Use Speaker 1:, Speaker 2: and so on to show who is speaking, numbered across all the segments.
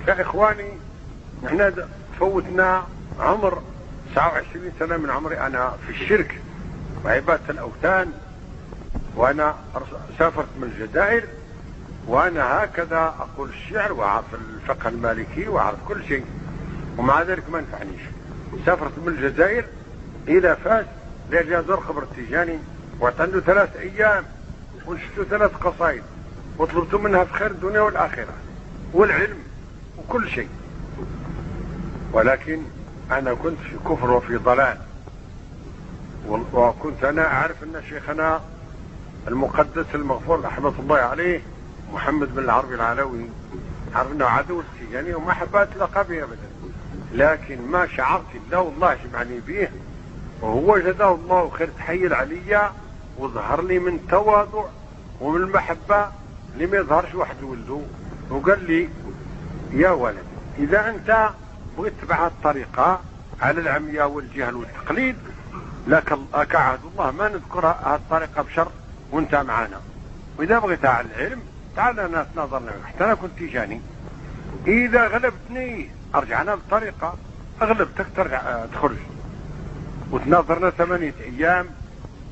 Speaker 1: يا إخواني نحن فوتنا عمر 29 سنة من عمري أنا في الشرك وعبادة الأوثان، وأنا سافرت من الجزائر، وأنا هكذا أقول الشعر وأعرف الفقه المالكي وأعرف كل شيء، ومع ذلك ما نفعنيش. سافرت من الجزائر إلى فاس لأجل أزور خبر التيجاني، وعنده 3 أيام ونشتو 3 قصائد وطلبت منها في خير الدنيا والآخرة والعلم وكل شيء، ولكن أنا كنت في كفر وفي ضلال، وكنت أنا أعرف أن شيخنا المقدس المغفور رحمة الله عليه محمد بن العربي العلوي عرف أنه عدو التيجاني وما حبات لقبه أبدا، لكن ما شعرت إلا والله جمعني به، وهو جزاه الله خير تحيل علي وظهر لي من تواضع ومن المحبة اللي ما يظهرش واحد ولده، وقال لي يا ولد إذا أنت بغيت تبع الطريقة على العمياء والجهل والتقليد لك عهد الله ما نذكر هذه الطريقة بشر وانت معنا، وإذا بغيتها على العلم تعال أنا نظرنا حتى أنا كنت تيجاني، إذا غلبتني أرجعنا للطريقة، أغلبتك ترجع تخرج. وتناظرنا 8 أيام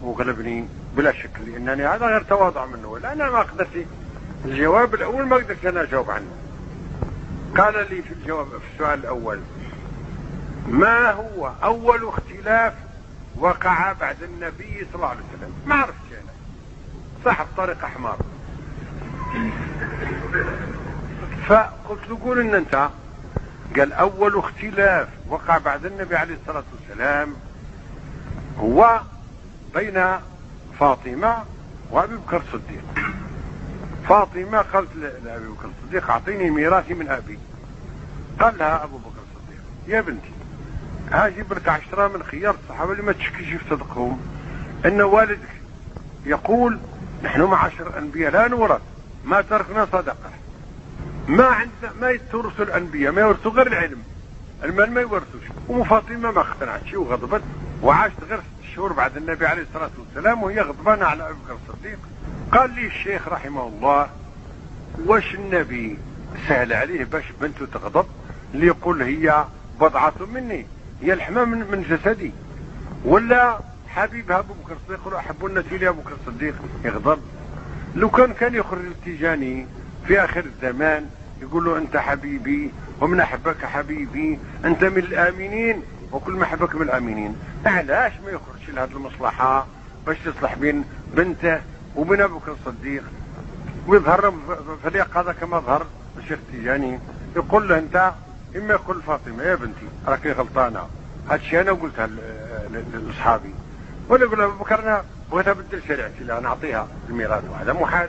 Speaker 1: وغلبني بلا شك، لأنني هذا غير تواضع منه، لأن أنا ما قدرت الجواب الأول ما قدرت أنا أجاوب عنه. قال لي في الجواب في السؤال الأول ما هو أول اختلاف وقع بعد النبي صلى الله عليه وسلم؟ ما عرفتش أنا، صاحب طريق حمار. فقلت له قول إن أنت. قال أول اختلاف وقع بعد النبي عليه الصلاة والسلام هو بين فاطمة وأبي بكر الصديق. فاطمة قالت لأبي بكر الصديق أعطيني ميراثي من أبي. قال لها أبو بكر الصديق يا بنتي هاجيب لك 10 من خيار الصحابة اللي ما تشكيش في صدقهم، أن والدك يقول نحن معاشر الأنبياء لا نورث، ما تركنا صدقة، ما عندنا ما يتورثوا الأنبياء، ما يورثوا غير العلم، المال ما يورثوش. وفاطمة ما اقتنعتش وغضبت وعاشت غير 6 شهور بعد النبي عليه الصلاة والسلام وهي غضبانة على أبي بكر الصديق. قال لي الشيخ رحمه الله واش النبي سهل عليه باش بنته تغضب اللي يقول هي بضعة مني، هي لحمة من جسدي، ولا حبيبها أبو بكر الصديق يقول أحب الناس إلى أبو بكر الصديق يغضب؟ لو كان يخرج التيجاني في آخر الزمان يقول له أنت حبيبي ومن أحبك حبيبي أنت من الآمنين وكل ما أحبك من الآمنين، علاش ما يخرجش لهذه المصلحة باش تصلح بين بنته وبين أبو بكر الصديق ويظهر فريق هذا كما ظهر الشيخ التيجاني؟ يقول له أنت إما يقول فاطمة يا بنتي راكي غلطانة، هذا الشيء أنا قلتها لأصحابي، ولا يقول أبو بكر أنا بغيت أبدل شريعتي لا نعطيها الميراث، وهذا محال.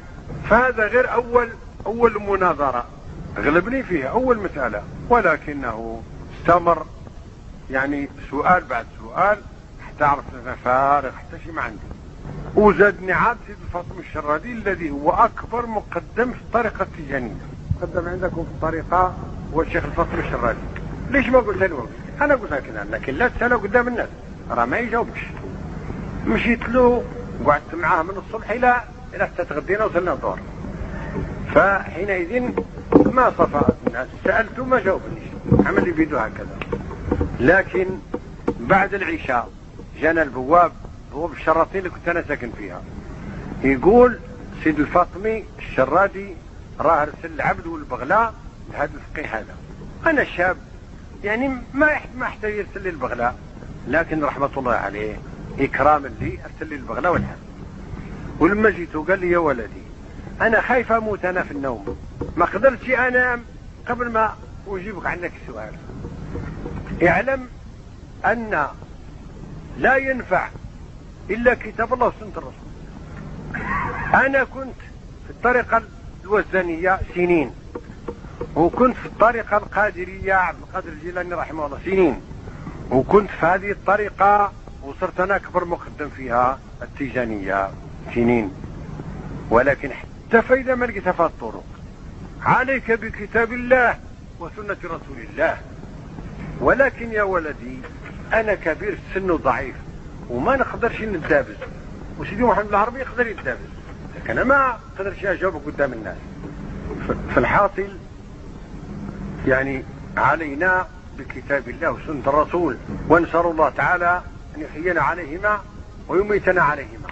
Speaker 1: فهذا غير أول مناظرة غلبني فيها أول مسألة، ولكنه استمر يعني سؤال بعد سؤال حتى عرفت أنا فارغ حتى شيء ما عندي. وزادني عاد سيد الفاطمي الشرادي الذي هو أكبر مقدم في الطريقة التيجانية، مقدم عندكم في الطريقة هو الشيخ الفاطمي الشرادي. ليش ما قلت له؟ أنا قلت هكذا لكن لا تسأله قدام الناس راه ما يجاوبش. مشيت له وقعدت معاه من الصبح إلى حتى تغدينا وصلنا الظهر، فحينئذ ما صفى الناس، سألته ما جاوبنيش، عمل لي بيده هكذا. لكن بعد العشاء جانا البواب الشراطين اللي كنت أنا ساكن فيها، يقول سيد الفاطمي الشرادي راه رسل العبد والبغلاء لهذا الفقيه هذا. أنا شاب يعني ما احتاج يرسل لي البغلاء، لكن رحمة الله عليه إكراما لي أرسل لي البغلاء والحب. ولما جيته قال لي يا ولدي أنا خايف أموت أنا في النوم، ما قدرتش أنام قبل ما أجيبك عنك السؤال. اعلم أن لا ينفع إلا كتاب الله وسنة الرسول. أنا كنت في الطريقة الوزنية سنين، وكنت في الطريقة القادرية عبد القادر الجيلاني رحمه الله سنين، وكنت في هذه الطريقة وصرت أنا أكبر مقدم فيها التيجانية سنين، ولكن حتى فإذا ما لقيتها في الطرق عليك بكتاب الله وسنة رسول الله. ولكن يا ولدي أنا كبير في السن وضعيف وما نقدرش نتدابز، وسيدي محمد العربي يقدر يتدابز، لكن أنا ما قدرش أجاوب قدام الناس. في الحاصل يعني علينا بكتاب الله وسنة الرسول، ونسأل الله تعالى أن يحيينا عليهما ويميتنا عليهما.